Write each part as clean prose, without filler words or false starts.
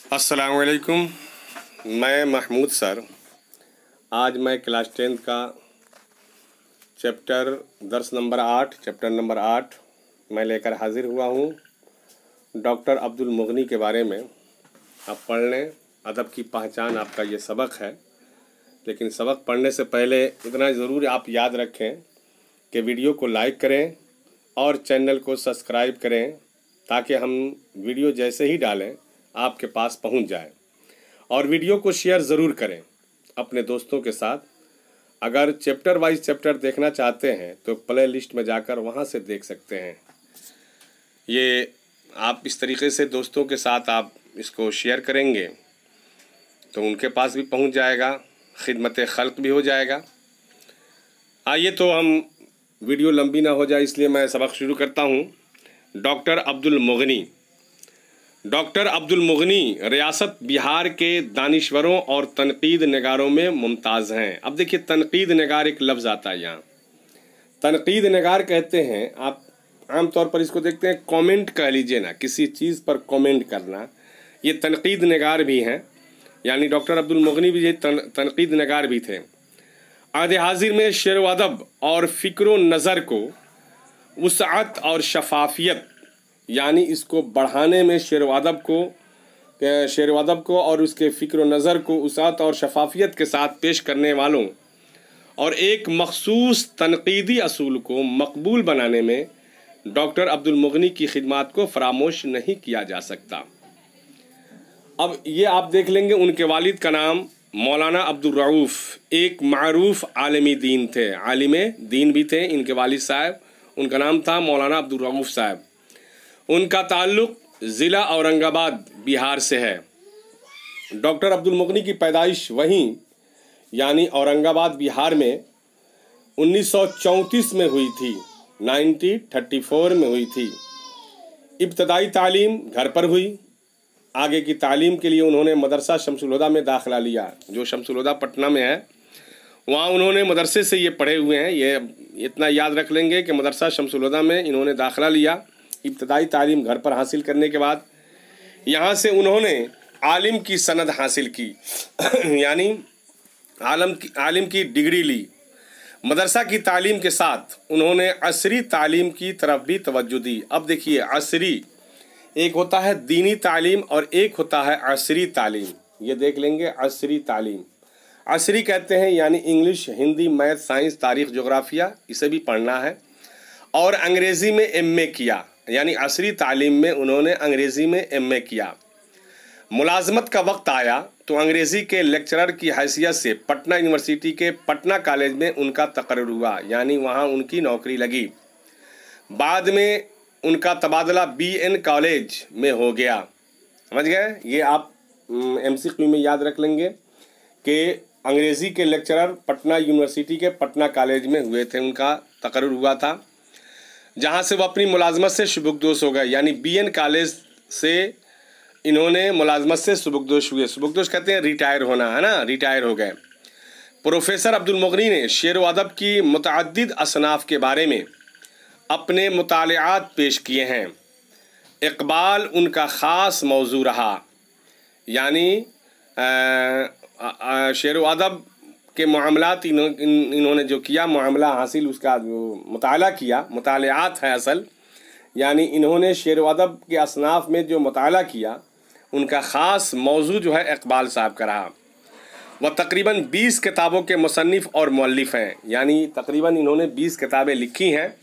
अस्सलाम वालेकुम। मैं महमूद सर। आज मैं क्लास 10th का दर्स नंबर 8 चैप्टर नंबर 8 मैं लेकर हाजिर हुआ हूँ। डॉक्टर अब्दुल मुगनी के बारे में आप पढ़ लें। अदब की पहचान आपका ये सबक है, लेकिन सबक पढ़ने से पहले इतना ज़रूर आप याद रखें कि वीडियो को लाइक करें और चैनल को सब्सक्राइब करें, ताकि हम वीडियो जैसे ही डालें आपके पास पहुंच जाए। और वीडियो को शेयर ज़रूर करें अपने दोस्तों के साथ। अगर चैप्टर वाइज चैप्टर देखना चाहते हैं तो प्ले लिस्ट में जाकर वहां से देख सकते हैं। ये आप इस तरीके से दोस्तों के साथ आप इसको शेयर करेंगे तो उनके पास भी पहुंच जाएगा, खिदमत खल्क भी हो जाएगा। आइए तो हम वीडियो लंबी ना हो जाए इसलिए मैं सबक शुरू करता हूँ। डॉक्टर अब्दुल मुगनी। डॉक्टर अब्दुल मुगनी रियासत बिहार के दानिश्वरों और तनकीद नगारों में मुमताज़ हैं। अब देखिए, तनकीद नगार एक लफ्ज़ आता है यहाँ। तनकीद नगार कहते हैं, आप आम तौर पर इसको देखते हैं कमेंट कह लीजिए ना, किसी चीज़ पर कमेंट करना, ये तनकीद नगार भी हैं। यानी डॉक्टर अब्दुल मुगनी भी ये तनकीद नगार भी थे। आद हाजिर में शेर व अदब और फ़िक्र नज़र को वुसअत और शफाफियत, यानी इसको बढ़ाने में शेर व अदब को और उसके फ़िक्र नज़र को वुसअत और शफाफियत के साथ पेश करने वालों और एक मखसूस तनकीदी असूल को मकबूल बनाने में डॉक्टर अब्दुल मुगनी की खिदमत को फरामोश नहीं किया जा सकता। अब ये आप देख लेंगे, उनके वालिद का नाम मौलाना अब्दुल रऊफ़ एक मारूफ आलिमी दीन थे, आलिम दीन भी थे इनके वालिद साहब। उनका नाम था मौलाना अब्दुल रऊफ़ साहब। उनका ताल्लुक़ ज़िला औरंगाबाद बिहार से है। डॉक्टर अब्दुल मुगनी की पैदाइश वहीं यानी औरंगाबाद बिहार में 1934 में हुई थी, 1934 में हुई थी। इब्तदाई तालीम घर पर हुई। आगे की तालीम के लिए उन्होंने मदरसा शमसुल हुदा में दाखिला लिया, जो शमसुल हुदा पटना में है। वहाँ उन्होंने मदरसे से ये पढ़े हुए हैं। ये इतना याद रख लेंगे कि मदरसा शमसुल हुदा में इन्होंने दाखिला लिया। इब्तदाई तालीम घर पर हासिल करने के बाद यहाँ से उन्होंने आलिम की सनद हासिल की यानी आलिम की डिग्री ली। मदरसा की तालीम के साथ उन्होंने असरी तालीम की तरफ भी तवज्जो दी। अब देखिए, असरी एक होता है दीनी तालीम और एक होता है असरी तालीम। ये देख लेंगे, असरी तालीम। असरी कहते हैं यानी इंग्लिश, हिंदी, मैथ, साइंस, तारीख़, जोग्राफिया, इसे भी पढ़ना है। और अंग्रेज़ी में एमए किया, यानी असरी तालीम में उन्होंने अंग्रेज़ी में एमए किया। मुलाजमत का वक्त आया तो अंग्रेज़ी के लेक्चरर की हैसियत से पटना यूनिवर्सिटी के पटना कॉलेज में उनका तकर्रुर हुआ, यानी वहाँ उनकी नौकरी लगी। बाद में उनका तबादला बीएन कॉलेज में हो गया। समझ गए? ये आप एमसीक्यू में याद रख लेंगे कि अंग्रेज़ी के लेक्चरर पटना यूनिवर्सिटी के पटना कॉलेज में हुए थे, उनका तकर्रुर हुआ था, जहाँ से वो अपनी मुलाजमत से शुबुकदोश हो गए। यानी बीएन कॉलेज से इन्होंने मुलाजमत से शुबुकदोश हुए। शुबुकदोश कहते हैं रिटायर होना, है ना, रिटायर हो गए। प्रोफेसर अब्दुल मुगनी ने शेर व अदब की मुतअद्दिद असनाफ के बारे में अपने मुतालिआत पेश किए हैं। इक़बाल उनका ख़ास मौजू रहा, यानी शेर व अदब के मामलात इन्होंने जो किया, मामला हासिल, उसका जो मुताला किया, मुतालिआत है असल, यानी इन्होंने शेर व अदब के असनाफ में जो मुताला किया, उनका ख़ास मौजू जो है इक़बाल साहब का रहा। वह तकरीबन 20 किताबों के मुसन्निफ़ और मुअल्लिफ़ हैं, यानी तकरीबन इन्होंने 20 किताबें लिखी हैं।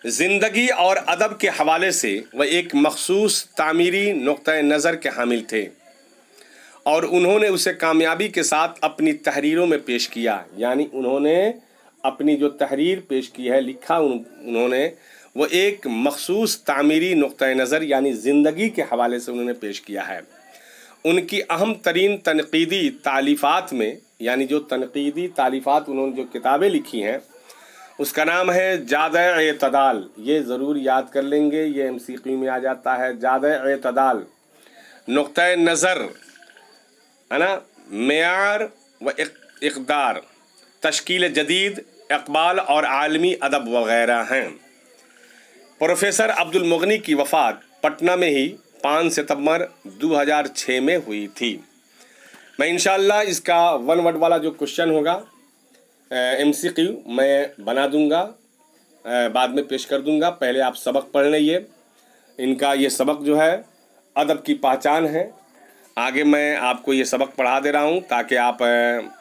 ज़िंदगी और अदब के हवाले से वह एक मखसूस तामीरी नुक्ता नज़र के हामिल थे और उन्होंने उसे कामयाबी के साथ अपनी तहरीरों में पेश किया। यानी उन्होंने अपनी जो तहरीर पेश की है, लिखा उन्होंने, वो एक मखसूस तामीरी नुक्ता नज़र यानी ज़िंदगी के हवाले से उन्होंने पेश किया है। उनकी अहम तरीन तनकीदी तालीफ़ात में, यानी जो तनकीदी तालीफ़ात उन्होंने जो किताबें लिखी हैं, उसका नाम है जाद-ए-इत्तदाल। ये ज़रूर याद कर लेंगे, ये एमसीक्यू में आ जाता है। जाद-ए-इत्तदाल, नुक्ता नज़र, है ना, मेयार व इक़दार, तश्कील जदीद, इक़बाल और आलमी अदब वग़ैरह हैं। प्रोफेसर अब्दुल मुगनी की वफ़ात पटना में ही 5 सितंबर 2006 में हुई थी। मैं इंशाअल्लाह इसका 1 वर्ड वाला जो क्वेश्चन होगा MCQ मैं बना दूंगा, बाद में पेश कर दूंगा। पहले आप सबक पढ़ लीजिए। इनका ये सबक जो है अदब की पहचान है। आगे मैं आपको ये सबक पढ़ा दे रहा हूँ ताकि आप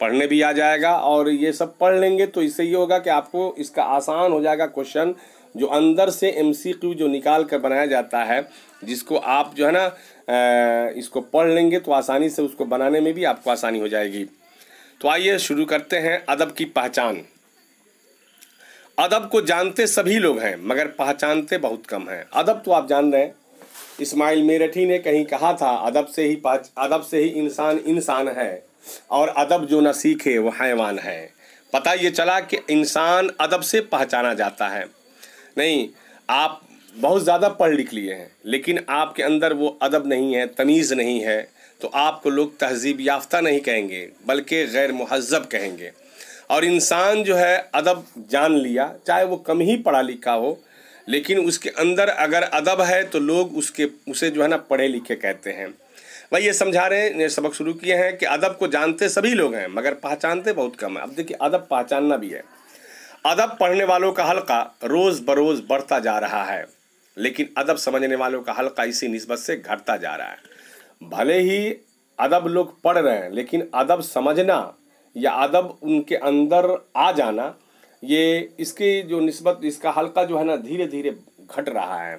पढ़ने भी आ जाएगा, और ये सब पढ़ लेंगे तो इससे ये होगा कि आपको इसका आसान हो जाएगा क्वेश्चन, जो अंदर से MCQ जो निकाल कर बनाया जाता है, जिसको आप जो है ना इसको पढ़ लेंगे तो आसानी से उसको बनाने में भी आपको आसानी हो जाएगी। तो आइए शुरू करते हैं। अदब की पहचान। अदब को जानते सभी लोग हैं मगर पहचानते बहुत कम हैं। अदब तो आप जान रहे हैं, इस्माइल मेरठी ने कहीं कहा था, अदब से ही इंसान इंसान है, और अदब जो न सीखे वो हैवान है। पता ये चला कि इंसान अदब से पहचाना जाता है। नहीं, आप बहुत ज़्यादा पढ़ लिख लिए हैं लेकिन आपके अंदर वो अदब नहीं है, तमीज़ नहीं है, तो आपको लोग तहज़ीब याफ्ता नहीं कहेंगे बल्कि गैर मुहज़्ज़ब कहेंगे। और इंसान जो है अदब जान लिया, चाहे वो कम ही पढ़ा लिखा हो, लेकिन उसके अंदर अगर अदब है तो लोग उसे जो है ना पढ़े लिखे कहते हैं। भाई ये समझा रहे हैं, सबक शुरू किए हैं कि अदब को जानते सभी लोग हैं मगर पहचानते बहुत कम है। अब देखिए, अदब पहचानना भी है। अदब पढ़ने वालों का हल्का रोज़ बरोज़ बढ़ता जा रहा है, लेकिन अदब समझने वालों का हल्का इसी निस्बत से घटता जा रहा है। भले ही अदब लोग पढ़ रहे हैं लेकिन अदब समझना या अदब उनके अंदर आ जाना, ये इसकी जो निस्बत, इसका हल्का जो है ना धीरे धीरे घट रहा है।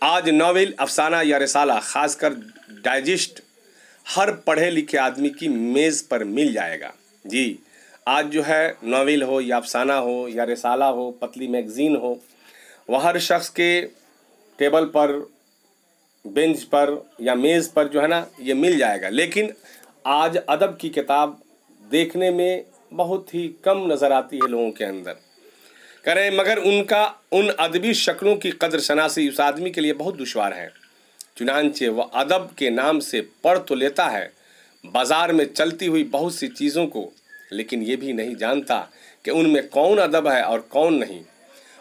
आज नॉवेल, अफसाना या रिसाला, ख़ासकर डाइजेस्ट, हर पढ़े लिखे आदमी की मेज़ पर मिल जाएगा। जी, आज जो है नॉवेल हो या अफसाना हो या रिसाला हो, पतली मैगज़ीन हो, वह हर शख्स के टेबल पर, बेंच पर या मेज़ पर जो है ना ये मिल जाएगा। लेकिन आज अदब की किताब देखने में बहुत ही कम नज़र आती है लोगों के अंदर। करें मगर उन अदबी शक्लों की कदर शनासी उस आदमी के लिए बहुत दुश्वार है। चुनांचे वह अदब के नाम से पढ़ तो लेता है बाज़ार में चलती हुई बहुत सी चीज़ों को, लेकिन ये भी नहीं जानता कि उनमें कौन अदब है और कौन नहीं।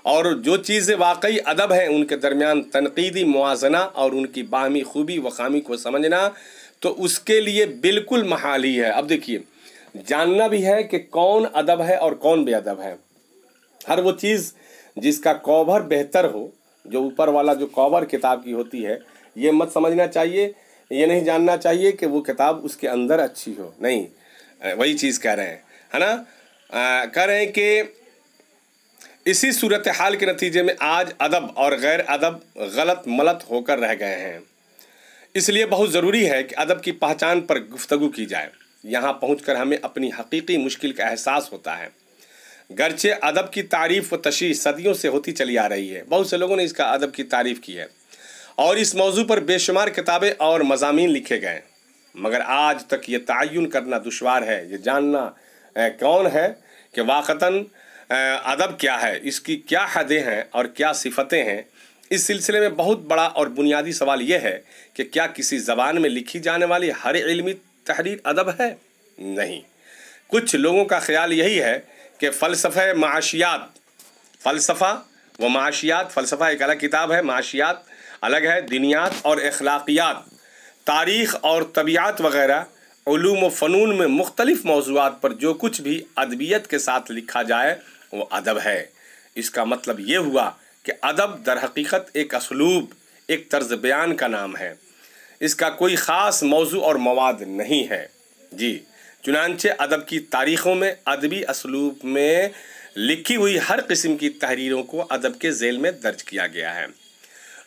और जो चीज़ें वाकई अदब हैं उनके दरमियान तनकीदी मुआजना और उनकी बाहमी खूबी व खामी को समझना तो उसके लिए बिल्कुल महाल ही है। अब देखिए, जानना भी है कि कौन अदब है और कौन बेअदब है। हर वो चीज़ जिसका कवर बेहतर हो, जो ऊपर वाला जो कवर किताब की होती है, ये मत समझना चाहिए, ये नहीं जानना चाहिए कि वो किताब उसके अंदर अच्छी हो। नहीं, वही चीज़ कह रहे हैं, है ना। कह रहे हैं कि इसी सूरत हाल के नतीजे में आज अदब और गैर अदब गलत मलत होकर रह गए हैं। इसलिए बहुत ज़रूरी है कि अदब की पहचान पर गुफ्तगू की जाए। यहाँ पहुँचकर हमें अपनी हकीकी मुश्किल का एहसास होता है। गरचे अदब की तारीफ़ व तशरीह सदियों से होती चली आ रही है, बहुत से लोगों ने इसका अदब की तारीफ़ की है और इस मौजू पर बेशुमार किताबें और मज़ामीन लिखे गए, मगर आज तक ये तयन करना दुश्वार है, ये जानना कौन है कि वाक़तन अदब क्या है, इसकी क्या हदें हैं और क्या सिफतें हैं। इस सिलसिले में बहुत बड़ा और बुनियादी सवाल ये है कि क्या किसी ज़बान में लिखी जाने वाली हर इल्मी तहरीर अदब है? नहीं। कुछ लोगों का ख्याल यही है कि फ़लसफ़ा माशियात, फ़लसफ़ा व माशियात, फ़लसफ़ा एक अलग किताब है, माशियात अलग है, दिनियात और अखलाकियात, तारीख़ और तबीयत वग़ैरह उलूम व फ़नून में मुख्तलिफ़ मौज़ूआत पर जो कुछ भी अदबियत के साथ लिखा जाए वो अदब है। इसका मतलब ये हुआ कि अदब दर हकीकत एक असलूब, एक तर्ज़ बयान का नाम है। इसका कोई ख़ास मौजू और मवाद नहीं है। जी, चुनांचे अदब की तारीख़ों में अदबी असलूब में लिखी हुई हर किस्म की तहरीरों को अदब के ज़ेल में दर्ज किया गया है।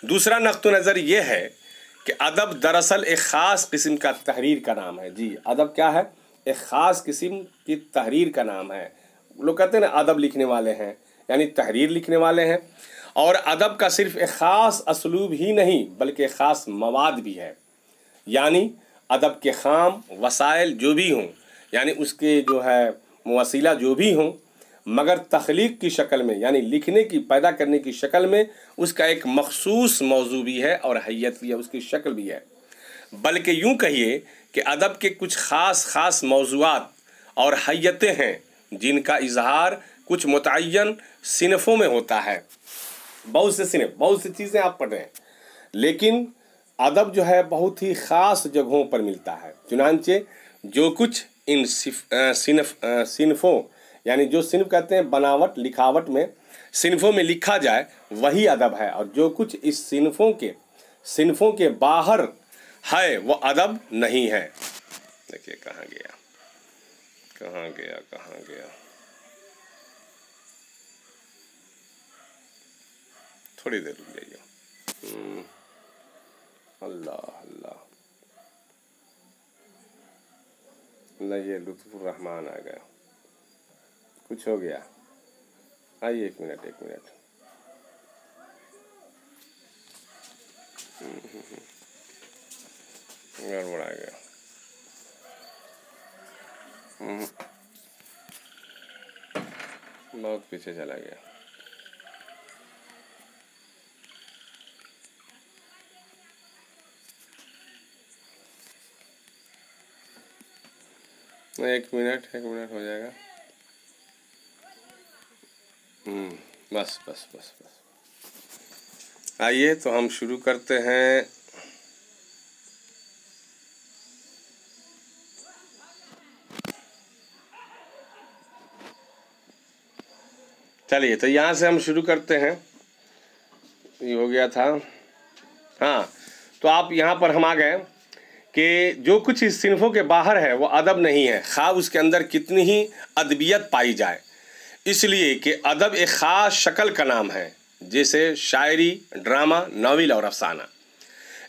दूसरा नक़्तो नज़र ये है कि अदब दरअसल एक ख़ास किस्म का तहरीर का नाम है। जी, अदब क्या है? एक ख़ास किस्म की तहरीर का नाम है। लोग कहते हैं ना अदब लिखने वाले हैं, यानी तहरीर लिखने वाले हैं। और अदब का सिर्फ़ एक ख़ास असलूब ही नहीं बल्कि एक ख़ास मवाद भी है, यानी अदब के ख़ाम वसाइल जो भी हों, यानी उसके जो है वसीला जो भी हों, मगर तख्लीक की शक्ल में, यानी लिखने की, पैदा करने की शक्ल में उसका एक मखसूस मौजू भी है और हैयत भी है, उसकी शक्ल भी है। बल्कि यूँ कहिए कि अदब के कुछ ख़ास मौज़ूआत और हैयतें हैं जिनका इजहार कुछ मुतय्यन सिनफ़ों में होता है। बहुत से सिनफ़, बहुत सी चीज़ें आप पढ़ रहे हैं, लेकिन अदब जो है बहुत ही ख़ास जगहों पर मिलता है। चुनांचे जो कुछ इन सिनफ़ों यानी जो सिनफ कहते हैं बनावट लिखावट में सिनफ़ों में लिखा जाए वही अदब है, और जो कुछ इस सिनफ़ों के बाहर है वो अदब नहीं है। देखिए कहाँ गया कहाँ गया कहाँ गया, थोड़ी देर रुक जाइए। अल्लाह अल्लाह, नहीं ये लुत्फुर रहमान आ गया, कुछ हो गया। आइए एक मिनट गड़बड़ आ गया। बहुत पीछे चला गया। एक मिनट हो जाएगा। बस बस बस बस। आइए तो हम शुरू करते हैं। चलिए तो यहाँ से हम शुरू करते हैं। ये हो गया था। हाँ, तो आप यहाँ पर हम आ गए कि जो कुछ इस सिनफ़ों के बाहर है वो अदब नहीं है, खा उसके अंदर कितनी ही अदबियत पाई जाए। इसलिए कि अदब एक ख़ास शक्ल का नाम है, जैसे शायरी, ड्रामा, नावल और अफसाना।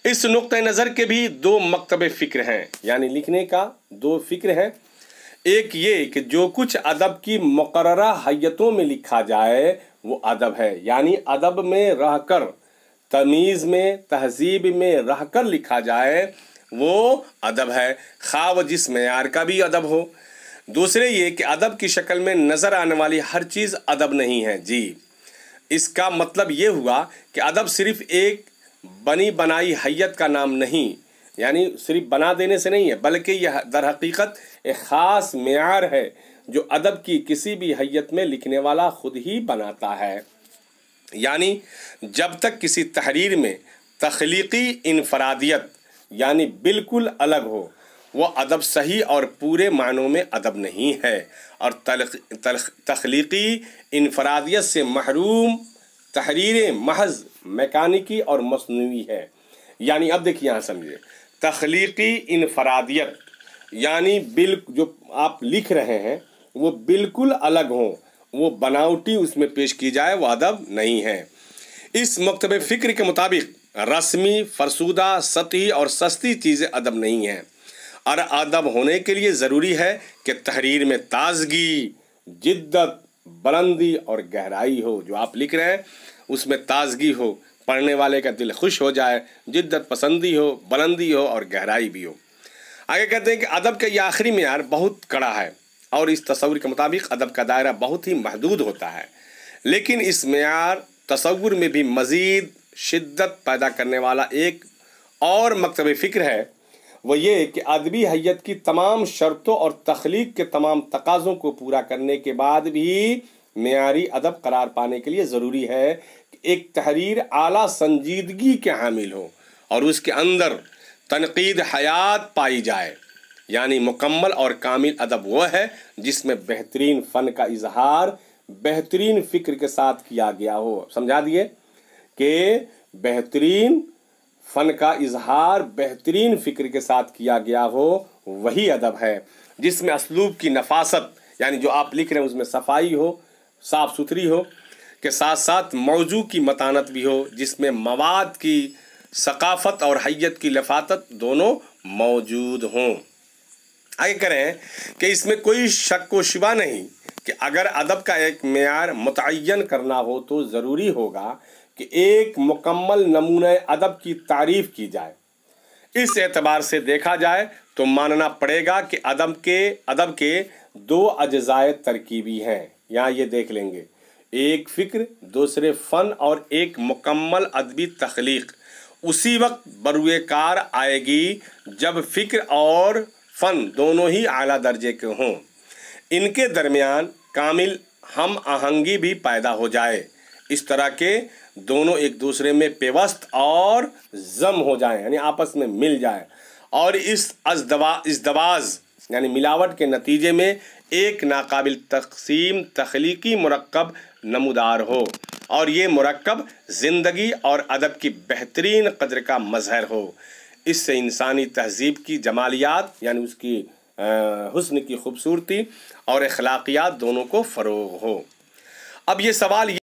इस नुक्ते नज़र के भी दो मकतबे फ़िक्र हैं, यानी लिखने का दो फ़िक्र हैं। एक ये कि जो कुछ अदब की मुकर्ररा हैयतों में लिखा जाए वो अदब है, यानी अदब में रहकर, तमीज़ में, तहज़ीब में रहकर लिखा जाए वो अदब है, खा व जिस मेयार का भी अदब हो। दूसरे ये कि अदब की शक्ल में नज़र आने वाली हर चीज़ अदब नहीं है। जी, इसका मतलब ये हुआ कि अदब सिर्फ़ एक बनी बनाई हैयत का नाम नहीं, यानी सिर्फ बना देने से नहीं है, बल्कि यह दर हकीकत एक ख़ास मेयार है जो अदब की किसी भी हैयत में लिखने वाला खुद ही बनाता है। यानी जब तक किसी तहरीर में तख्लीकी इनफरादियत यानी बिल्कुल अलग हो वो अदब सही और पूरे मानों में अदब नहीं है, और तख्लीकी इनफरादियत से महरूम तहरीरें महज मैकानिकी और मसनूई है। यानी अब देखिए यहाँ समझिए, तख्लीकी इनफरादियत यानी जो आप लिख रहे हैं वो बिल्कुल अलग हो, वो बनावटी उसमें पेश की जाए, वो अदब नहीं है। इस मकतबे फ़िक्र के मुताबिक रस्मी, फरसूदा, सतही और सस्ती चीज़ें अदब नहीं हैं, और अदब होने के लिए ज़रूरी है कि तहरीर में ताजगी, जिद्दत, बुलंदी और गहराई हो। जो आप लिख रहे हैं उसमें ताजगी हो, पढ़ने वाले का दिल खुश हो जाए, जिद्दत पसंदी हो, बुलंदी हो और गहराई भी हो। आगे कहते हैं कि अदब का ये आखिरी मेयार बहुत कड़ा है, और इस तस्वुर के मुताबिक अदब का दायरा बहुत ही महदूद होता है। लेकिन इस मेयार तस्वुर में भी मज़ीद शिद्दत पैदा करने वाला एक और मकतब फ़िक्र है, वो ये कि अदबी हैयत की तमाम शर्तों और तख्लीक के तमाम तकाज़ों को पूरा करने के बाद भी मेयारी अदब करार पाने के लिए ज़रूरी है कि एक तहरीर आला संजीदगी के हामिल हो और उसके अंदर तनकीद हयात पाई जाए। यानी मुकम्मल और कामिल अदब वो है जिसमें बेहतरीन फ़न का इजहार बेहतरीन फ़िक्र के साथ किया गया हो। समझा दिए कि बेहतरीन फ़न का इजहार बेहतरीन फ़िक्र के साथ किया गया हो, वही अदब है जिसमें असलूब की नफासत यानी जो आप लिख रहे हैं उसमें सफाई हो, साफ़ सुथरी हो, के साथ साथ मौजू की मतानत भी हो, जिसमें मवाद की सकाफ़त और हैयत की लफातत दोनों मौजूद हों। आगे करें कि इसमें कोई शक व शुबा नहीं कि अगर अदब का एक मेयार मुतय्यन करना हो तो ज़रूरी होगा कि एक मुकम्मल नमूने अदब की तारीफ़ की जाए। इस एतबार से देखा जाए तो मानना पड़ेगा कि अदब के दो अज्ज़ाए तरकीबी हैं। यहाँ ये देख लेंगे, एक फ़िक्र, दूसरे फ़न और एक मुकम्मल अदबी तख्लीक उसी वक्त बरुए कार आएगी जब फ़िक्र और फ़न दोनों ही आला दर्जे के हों। इनके दरमियान कामिल हम आहंगी भी पैदा हो जाए। اس طرح کے دونوں ایک دوسرے میں پیوست اور ضم ہو جائیں، یعنی آپس میں مل جائیں، اور اس ازدواج یعنی ملاوٹ کے نتیجے میں ایک ناقابل تقسیم تخلیقی مرکب نمودار ہو، اور یہ مرکب زندگی اور ادب کی بہترین قدر کا مظہر ہو۔ اس سے انسانی تہذیب کی جمالیات یعنی اس کی حسن کی خوبصورتی اور اخلاقیات دونوں کو فروغ ہو۔ اب یہ سوال